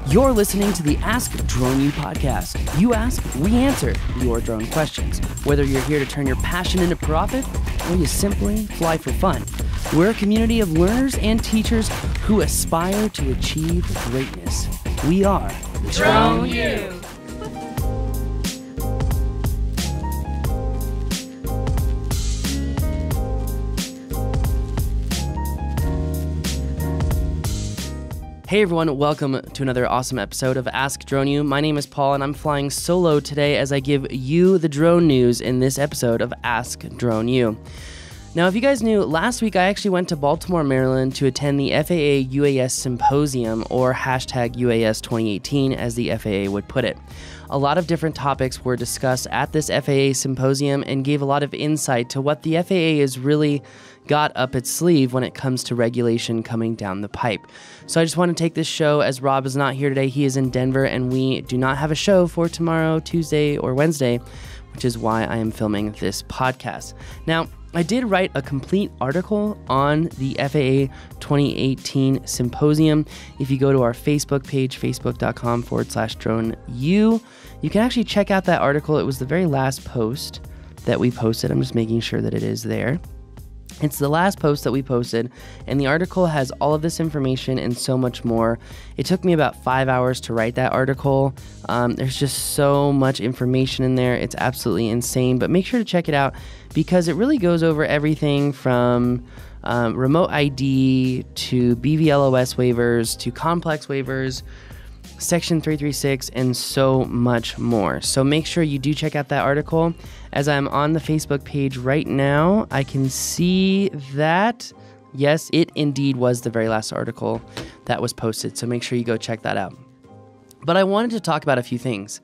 You're listening to the Ask Drone U podcast. You ask, we answer your drone questions. Whether you're here to turn your passion into profit or you simply fly for fun, we're a community of learners and teachers who aspire to achieve greatness. We are Drone U. Hey everyone, welcome to another awesome episode of Ask Drone U. My name is Paul and I'm flying solo today as I give you the drone news in this episode of Ask Drone U. Now, if you guys knew, last week I actually went to Baltimore, Maryland to attend the FAA UAS Symposium, or hashtag UAS 2018 as the FAA would put it. A lot of different topics were discussed at this FAA Symposium and gave a lot of insight to what the FAA has really got up its sleeve when it comes to regulation coming down the pipe. So I just want to take this show, as Rob is not here today, he is in Denver, and we do not have a show for tomorrow, Tuesday, or Wednesday, which is why I am filming this podcast. Now, I did write a complete article on the FAA 2018 Symposium. If you go to our Facebook page, facebook.com/droneu, you can actually check out that article. It was the very last post that we posted. I'm just making sure that it is there. It's the last post that we posted, and the article has all of this information and so much more. It took me about 5 hours to write that article. There's just so much information in there. It's absolutely insane, but make sure to check it out because it really goes over everything from remote ID to BVLOS waivers to complex waivers, Section 336, and so much more. So make sure you do check out that article. As I'm on the Facebook page right now, I can see that, yes, it indeed was the very last article that was posted. So make sure you go check that out. But I wanted to talk about a few things.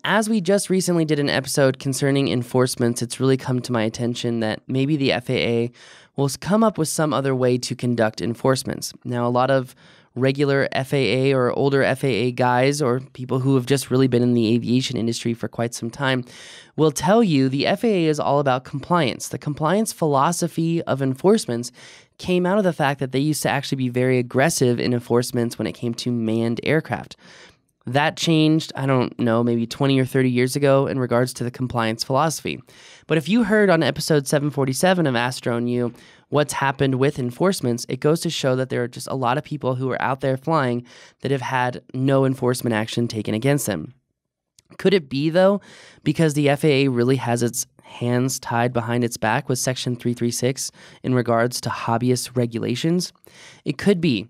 As we just recently did an episode concerning enforcements, it's really come to my attention that maybe the FAA will come up with some other way to conduct enforcements. Now, a lot of regular FAA or older FAA guys or people who have just really been in the aviation industry for quite some time will tell you the FAA is all about compliance. The compliance philosophy of enforcements came out of the fact that they used to actually be very aggressive in enforcements when it came to manned aircraft. That changed, I don't know, maybe 20 or 30 years ago in regards to the compliance philosophy. But if you heard on episode 747 of Ask Drone U what's happened with enforcements, it goes to show that there are just a lot of people who are out there flying that have had no enforcement action taken against them. Could it be, though, because the FAA really has its hands tied behind its back with Section 336 in regards to hobbyist regulations? It could be.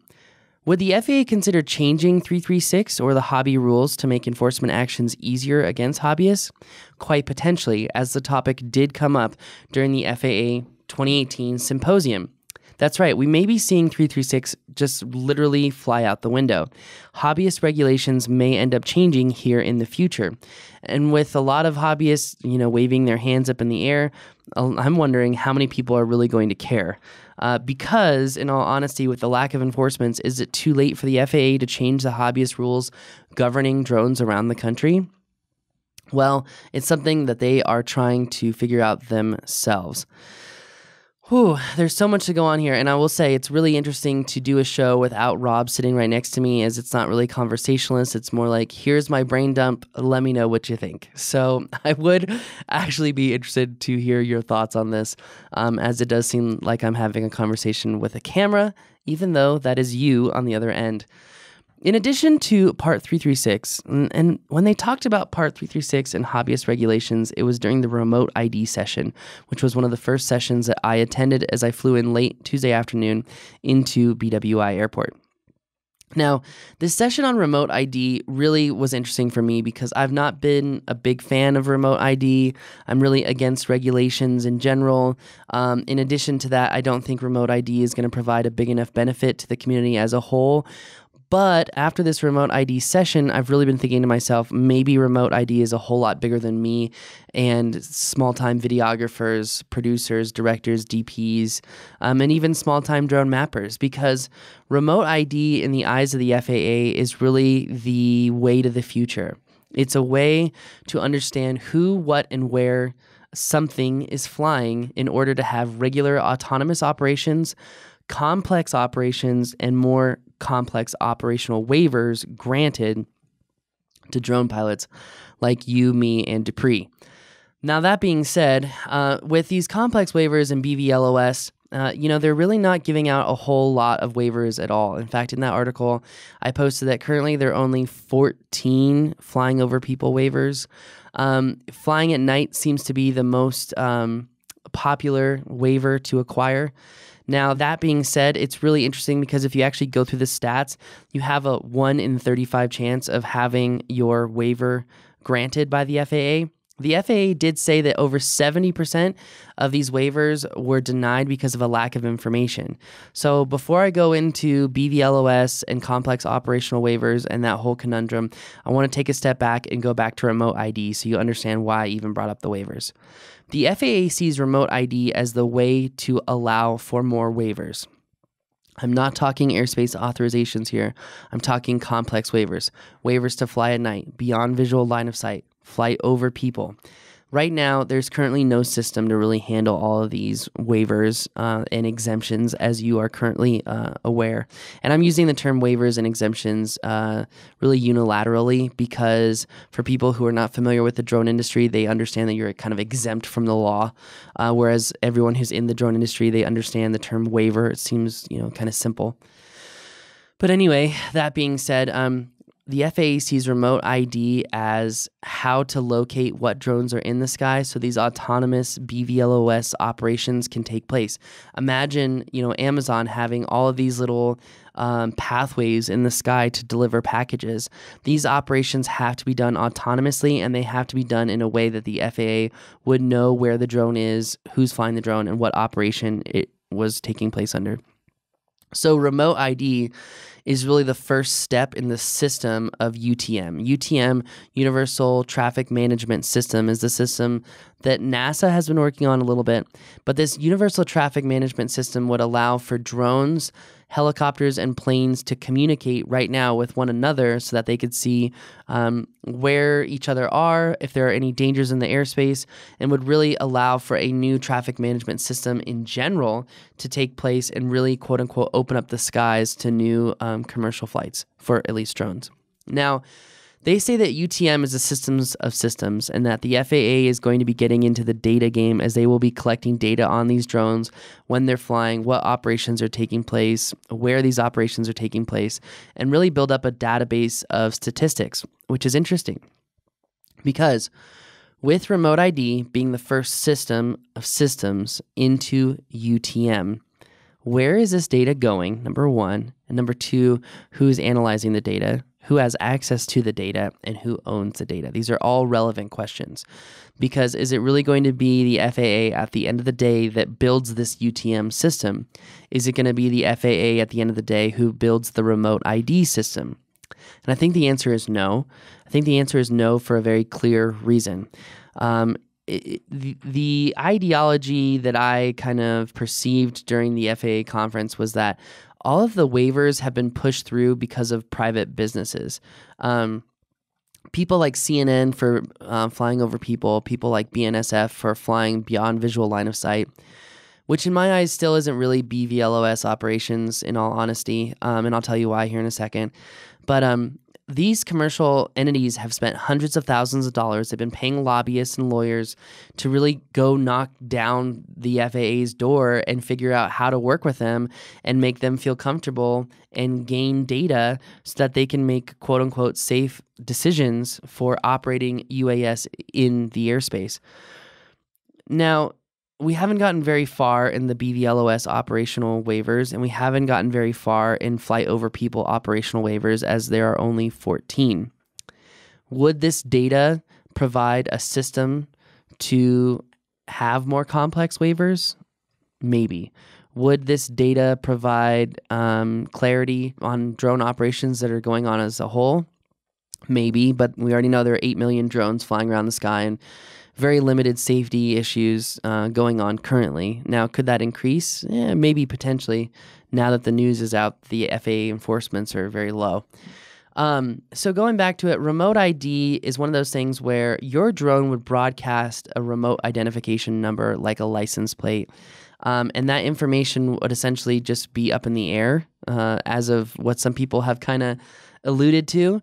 Would the FAA consider changing 336 or the hobby rules to make enforcement actions easier against hobbyists? Quite potentially, as the topic did come up during the FAA 2018 Symposium. That's right, we may be seeing 336 just literally fly out the window. Hobbyist regulations may end up changing here in the future. And with a lot of hobbyists, waving their hands up in the air, I'm wondering how many people are really going to care. Because, in all honesty, with the lack of enforcements, is it too late for the FAA to change the hobbyist rules governing drones around the country? Well, it's something that they are trying to figure out themselves. Whew, there's so much to go on here, and I will say it's really interesting to do a show without Rob sitting right next to me, as it's not really conversationalist. It's more like, here's my brain dump, let me know what you think. So I would actually be interested to hear your thoughts on this, as it does seem like I'm having a conversation with a camera, even though that is you on the other end. In addition to Part 336, and when they talked about Part 336 and hobbyist regulations, it was during the remote ID session, which was one of the first sessions that I attended as I flew in late Tuesday afternoon into BWI Airport. Now, this session on remote ID really was interesting for me because I've not been a big fan of remote ID. I'm really against regulations in general. In addition to that, I don't think remote ID is going to provide a big enough benefit to the community as a whole. But after this remote ID session, I've really been thinking to myself, maybe remote ID is a whole lot bigger than me and small-time videographers, producers, directors, DPs, and even small-time drone mappers, because remote ID in the eyes of the FAA is really the way to the future. It's a way to understand who, what, and where something is flying in order to have regular autonomous operations, complex operations, and more complex operational waivers granted to drone pilots like you, me, and Dupree. Now, that being said, with these complex waivers in BVLOS, they're really not giving out a whole lot of waivers at all. In fact, in that article, I posted that currently there are only 14 flying over people waivers. Flying at night seems to be the most popular waiver to acquire. Now, that being said, it's really interesting because if you actually go through the stats, you have a 1 in 35 chance of having your waiver granted by the FAA. The FAA did say that over 70% of these waivers were denied because of a lack of information. So before I go into BVLOS and complex operational waivers and that whole conundrum, I want to take a step back and go back to remote ID so you understand why I even brought up the waivers. The FAA sees remote ID as the way to allow for more waivers. I'm not talking airspace authorizations here. I'm talking complex waivers. Waivers to fly at night, beyond visual line of sight, flight over people. Right now, there's currently no system to really handle all of these waivers and exemptions, as you are currently aware. And I'm using the term waivers and exemptions really unilaterally because for people who are not familiar with the drone industry, they understand that you're kind of exempt from the law, whereas everyone who's in the drone industry, they understand the term waiver. It seems, kind of simple. But anyway, that being said, the FAA sees remote ID as how to locate what drones are in the sky so these autonomous BVLOS operations can take place. Imagine, Amazon having all of these little pathways in the sky to deliver packages. These operations have to be done autonomously, and they have to be done in a way that the FAA would know where the drone is, who's flying the drone, and what operation it was taking place under. So remote ID is really the first step in the system of UTM. UTM, Universal Traffic Management System, is the system that NASA has been working on a little bit. But this Universal Traffic Management System would allow for drones, helicopters, and planes to communicate right now with one another so that they could see where each other are, if there are any dangers in the airspace, and would really allow for a new traffic management system in general to take place and really, quote unquote, open up the skies to new commercial flights for at least drones. Now, they say that UTM is a systems of systems and that the FAA is going to be getting into the data game as they will be collecting data on these drones, when they're flying, what operations are taking place, where these operations are taking place, and really build up a database of statistics, which is interesting because with remote ID being the first system of systems into UTM, where is this data going, number one, and number two, who's analyzing the data, who has access to the data, and who owns the data? These are all relevant questions because is it really going to be the FAA at the end of the day that builds this UTM system? Is it going to be the FAA at the end of the day who builds the remote ID system? And I think the answer is no. I think the answer is no for a very clear reason. The ideology that I kind of perceived during the FAA conference was that all of the waivers have been pushed through because of private businesses. People like CNN for flying over people like BNSF for flying beyond visual line of sight, which in my eyes still isn't really BVLOS operations in all honesty, and I'll tell you why here in a second. But these commercial entities have spent hundreds of thousands of dollars. They've been paying lobbyists and lawyers to really go knock down the FAA's door and figure out how to work with them and make them feel comfortable and gain data so that they can make quote unquote safe decisions for operating UAS in the airspace. Now, we haven't gotten very far in the BVLOS operational waivers, and we haven't gotten very far in flight over people operational waivers, as there are only 14. Would this data provide a system to have more complex waivers? Maybe. Would this data provide clarity on drone operations that are going on as a whole? Maybe, but we already know there are 8 million drones flying around the sky, and very limited safety issues going on currently. Now, could that increase? Maybe potentially. Now that the news is out, the FAA enforcements are very low. So going back to it, remote ID is one of those things where your drone would broadcast a remote identification number like a license plate. And that information would essentially just be up in the air as of what some people have kind of alluded to.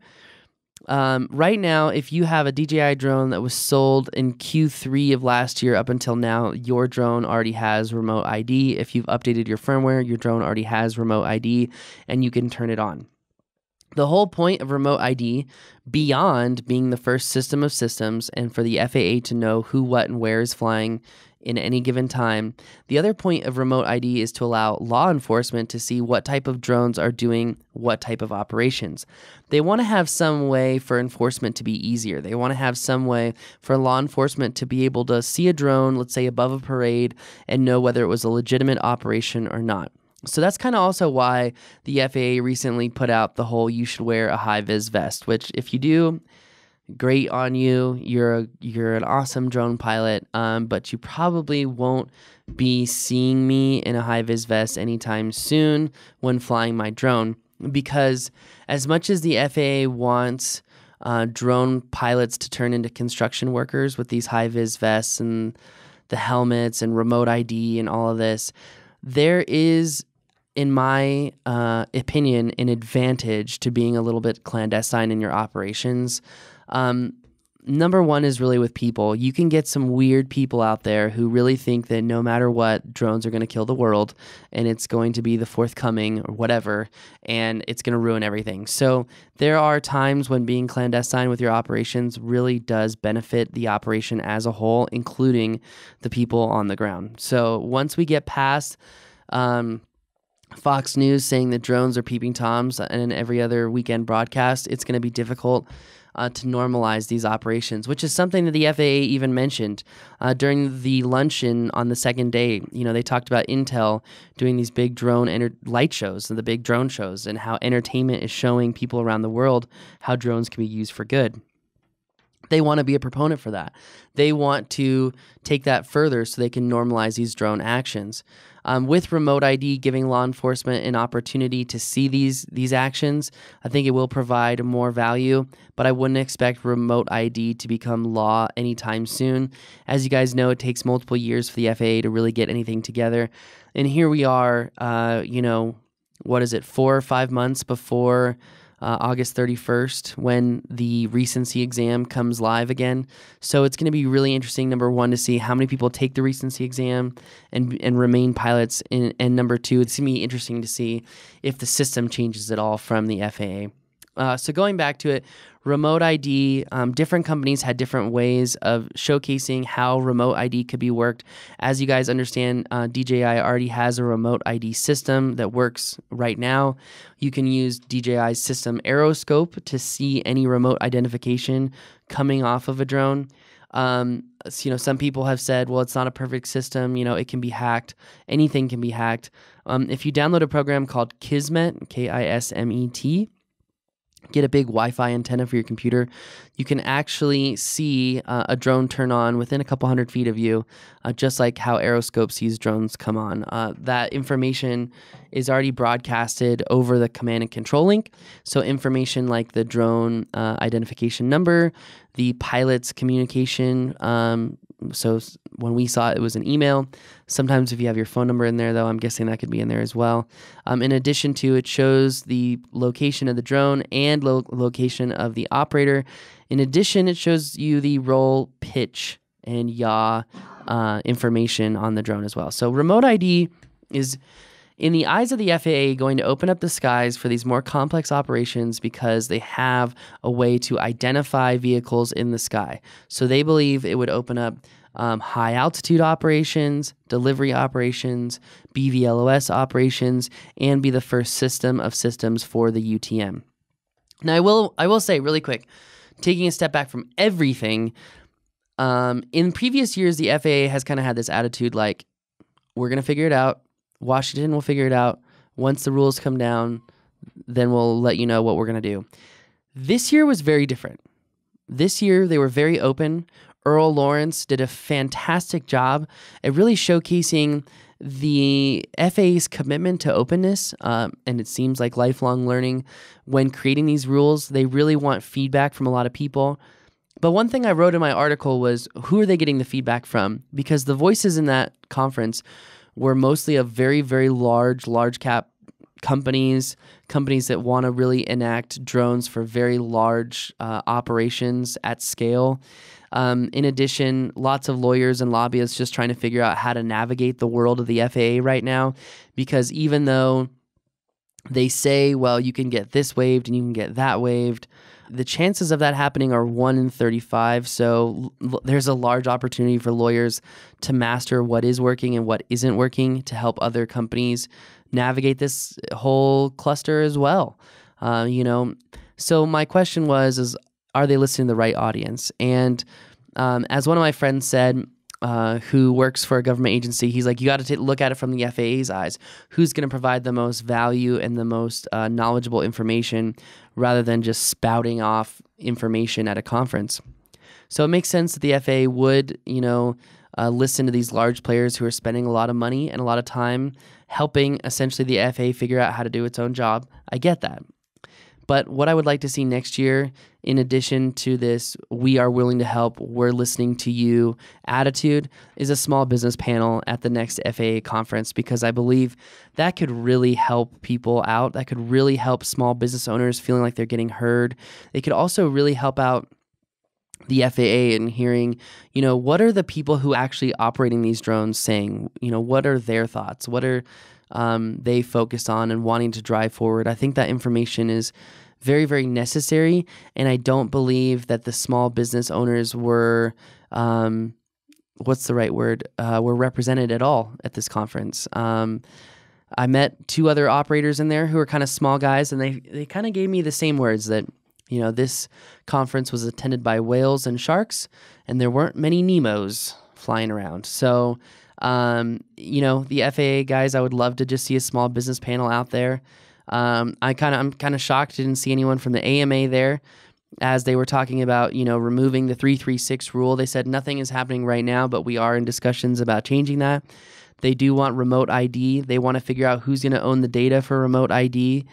Right now, if you have a DJI drone that was sold in Q3 of last year up until now, your drone already has remote ID. If you've updated your firmware, your drone already has remote ID, and you can turn it on. The whole point of remote ID, beyond being the first system of systems and for the FAA to know who, what, and where is flying in any given time, the other point of remote ID is to allow law enforcement to see what type of drones are doing what type of operations. They want to have some way for enforcement to be easier. They want to have some way for law enforcement to be able to see a drone, let's say above a parade, and know whether it was a legitimate operation or not. So that's kind of also why the FAA recently put out the whole "you should wear a high-vis vest," which if you do, great on you. You're an awesome drone pilot, but you probably won't be seeing me in a high-vis vest anytime soon when flying my drone, because as much as the FAA wants drone pilots to turn into construction workers with these high-vis vests and the helmets and remote ID and all of this, there is, in my opinion, an advantage to being a little bit clandestine in your operations. Number one is really with people. You can get some weird people out there who really think that no matter what, drones are going to kill the world and it's going to be the forthcoming or whatever, and it's going to ruin everything. So there are times when being clandestine with your operations really does benefit the operation as a whole, including the people on the ground. So once we get past Fox News saying that drones are peeping Toms and every other weekend broadcast, it's going to be difficult to normalize these operations, which is something that the FAA even mentioned during the luncheon on the second day. You know, they talked about Intel doing these big drone light shows and the big drone shows, and how entertainment is showing people around the world how drones can be used for good. They want to be a proponent for that. They want to take that further so they can normalize these drone actions. With remote ID giving law enforcement an opportunity to see these actions, I think it will provide more value, but I wouldn't expect remote ID to become law anytime soon. As you guys know, it takes multiple years for the FAA to really get anything together. And here we are, 4 or 5 months before August 31st when the recency exam comes live again. So it's going to be really interesting, number one, to see how many people take the recency exam and remain pilots. And number two, it's going to be interesting to see if the system changes at all from the FAA. So going back to it, remote ID, different companies had different ways of showcasing how remote ID could be worked. As you guys understand, DJI already has a remote ID system that works right now. You can use DJI's system Aeroscope to see any remote identification coming off of a drone. Some people have said, well, it's not a perfect system. It can be hacked. Anything can be hacked. If you download a program called Kismet, Kismet, get a big Wi-Fi antenna for your computer, you can actually see a drone turn on within a couple hundred feet of you, just like how Aeroscope sees drones come on. That information is already broadcasted over the command and control link. So information like the drone identification number, the pilot's communication. So when we saw it, it was an email. Sometimes if you have your phone number in there, though, I'm guessing that could be in there as well. In addition to, it shows the location of the drone and location of the operator. In addition, it shows you the roll, pitch, and yaw information on the drone as well. So remote ID is, in the eyes of the FAA, going to open up the skies for these more complex operations because they have a way to identify vehicles in the sky. So they believe it would open up high altitude operations, delivery operations, BVLOS operations, and be the first system of systems for the UTM. Now, I will say really quick, taking a step back from everything, in previous years, the FAA has kind of had this attitude like, we're going to figure it out. Washington will figure it out. Once the rules come down, then we'll let you know what we're going to do. This year was very different. This year, they were very open. Earl Lawrence did a fantastic job at really showcasing the FAA's commitment to openness, and it seems like lifelong learning. When creating these rules, they really want feedback from a lot of people. But one thing I wrote in my article was, who are they getting the feedback from? Because the voices in that conference were mostly of very, very large cap companies that want to really enact drones for very large operations at scale. In addition, lots of lawyers and lobbyists just trying to figure out how to navigate the world of the FAA right now, because even though they say, well, you can get this waived and you can get that waived, the chances of that happening are 1 in 35. So there's a large opportunity for lawyers to master what is working and what isn't working to help other companies navigate this whole cluster as well. So my question is, are they listening to the right audience? And as one of my friends said, who works for a government agency, he's like, you got to look at it from the FAA's eyes. Who's going to provide the most value and the most knowledgeable information rather than just spouting off information at a conference? So it makes sense that the FAA would, listen to these large players who are spending a lot of money and a lot of time helping essentially the FAA figure out how to do its own job. I get that. But what I would like to see next year, in addition to this, we are willing to help, we're listening to you attitude, is a small business panel at the next FAA conference, because I believe that could really help people out. That could really help small business owners feeling like they're getting heard. It could also really help out the FAA and hearing, what are the people who actually operating these drones saying? What are their thoughts? What are they focused on and wanting to drive forward? I think that information is very, very necessary, and I don't believe that the small business owners were, what's the right word, were represented at all at this conference. I met 2 other operators in there who are kind of small guys, and they kind of gave me the same words that, this conference was attended by whales and sharks, and there weren't many Nemos flying around. So, the FAA guys, I would love to just see a small business panel out there. I'm kind of shocked I didn't see anyone from the AMA there, as they were talking about, removing the 336 rule. They said nothing is happening right now, but we are in discussions about changing that. They do want remote ID. They want to figure out who's going to own the data for remote ID.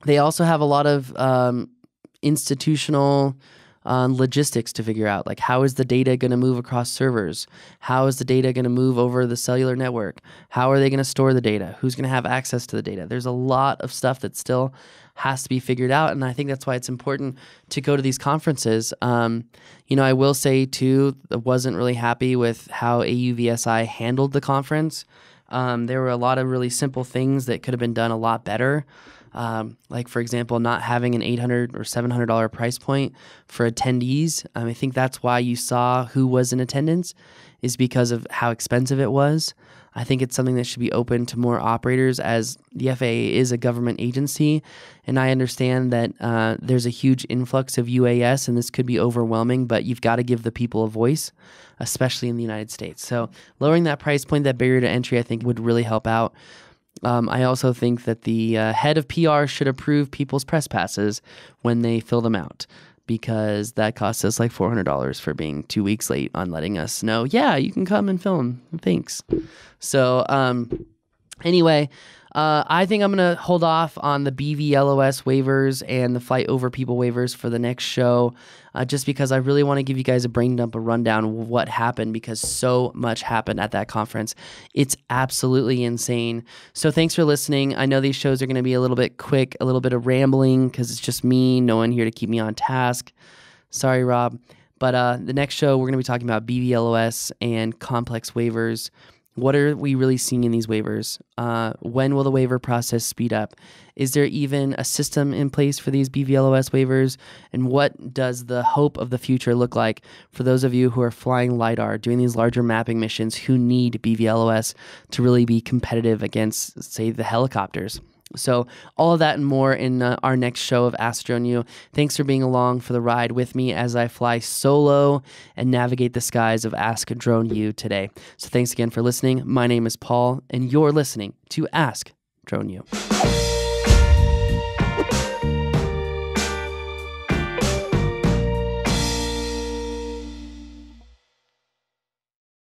They also have a lot of institutional logistics to figure out, like how is the data going to move across servers? How is the data going to move over the cellular network? How are they going to store the data? Who's going to have access to the data? There's a lot of stuff that still has to be figured out, and I think that's why it's important to go to these conferences. I will say too, I wasn't really happy with how AUVSI handled the conference. There were a lot of really simple things that could have been done a lot better. Like, for example, not having an $800 or $700 price point for attendees. I think that's why you saw who was in attendance, is because of how expensive it was. I think it's something that should be open to more operators, as the FAA is a government agency, and I understand that there's a huge influx of UAS, and this could be overwhelming, but you've got to give the people a voice, especially in the United States. So lowering that price point, that barrier to entry, I think would really help out. I also think that the head of PR should approve people's press passes when they fill them out, because that costs us like $400 for being 2 weeks late on letting us know, yeah, you can come and film. Thanks. So anyway, I think I'm going to hold off on the BVLOS waivers and the flight over people waivers for the next show, just because I really want to give you guys a brain dump, a rundown of what happened, because so much happened at that conference. It's absolutely insane. So thanks for listening. I know these shows are going to be a little bit quick, a little bit of rambling, because it's just me, no one here to keep me on task. Sorry, Rob. But the next show, we're going to be talking about BVLOS and complex waivers. What are we really seeing in these waivers? When will the waiver process speed up? Is there even a system in place for these BVLOS waivers? And what does the hope of the future look like for those of you who are flying LiDAR, doing these larger mapping missions, who need BVLOS to really be competitive against, say, the helicopters? So all of that and more in our next show of Ask Drone U. Thanks for being along for the ride with me as I fly solo and navigate the skies of Ask Drone U today. So thanks again for listening. My name is Paul, and you're listening to Ask Drone U.